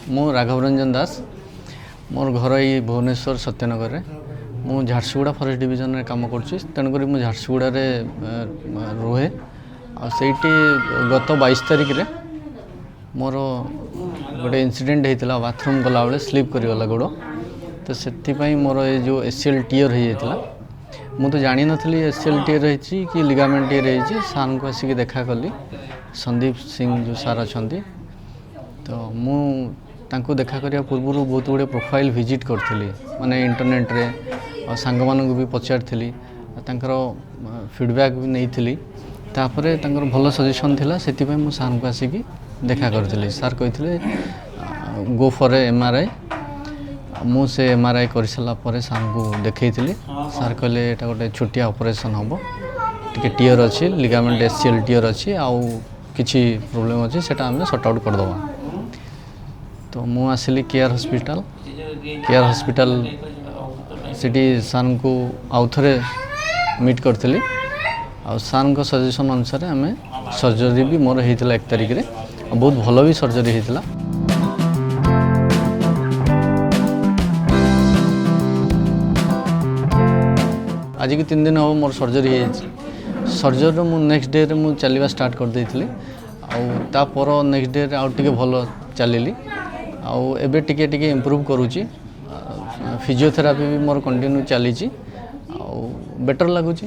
मु राघवरंजन दास मोर घर ये भुवनेश्वर सत्यनगर में मु झारसुगुड़ा फॉरेस्ट डिवीजन में काम करुँच तेणुक मुझे झारसुगुड़ा रुहे आईटी गत 22 तारिख रे मोर गोटे इनसीडेंट होता बाथरूम गला बेले स्लीप करगला गोड़ तो से मोर ये जो एसीएल टीयर हो जाता मु तो जानी नी एसीएल टीयर रही कि लिगामेंट टीयर रही सार को आसिक देखा कली संदीप सिंह जो सार अच्छा तो मु तांको देखा करिया पूर्व बहुत गुड़े प्रोफाइल विजिट करी माने इंटरनेट रे और सांग मानक भी पचारि फीडबैक भी नहीं तापर तांकर भल सजेशन थिला सेति पय मु सार को आसिक देखा करथिली सार कहिथिले गो फॉर एमआरआई मु से एमआरआई कर सारा पर सार को देखैथिली सार कहले एटा गोटे छोटिया ऑपरेशन हम टिके टीयर अच्छी लिगामेंट एसीएल टीयर अच्छी आउ किछि प्रॉब्लम अच्छी सेटा आम सॉर्ट आउट करदबा तो मु आसिली केयर हॉस्पिटल सिटी सार को आउ थे मीट करथिली आ सार को सजेशन अनुसार आम सर्जरी भी मोर होता 1 तारिख रे बहुत भल भी सर्जरी होता आज की 3 दिन हम मोर सर्जरी सर्जरी मु नेक्स्ट डे मु चलवा स्टार्ट कर देइथिली आ पर नेक्स्ट डे आउ टिके भल चलिली आउ एबे टिके टिके इम्प्रूव करूची फिजियोथेरापी भी मोर कंटिन्यू चली बेटर लगुच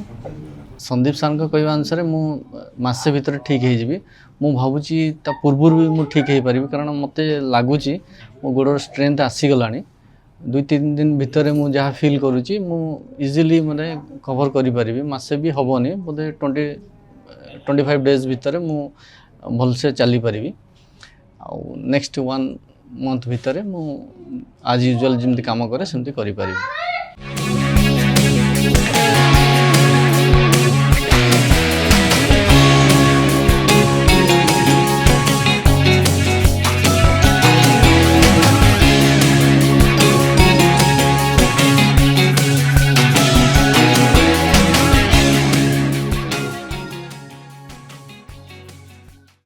संदीप सार को कहवा अनुसार मु मासे भितर ठीक हो भावुची पूर्व भी मु ठीक हो पारि कारण मत लगुच मो गोड़ स्ट्रेंथ आसीगला 2-3 दिन भितर मु जहाँ फील करुच्ची मु इजिली माने कवर करि पारिबी मासे भी हबनी बोधे 25 डेज भितर मु भलसे चली पारिबी आ नेक्स्ट 1 मंथ भितर मु आज यूजुअल जमती काम करे सेमती करि पारिबी।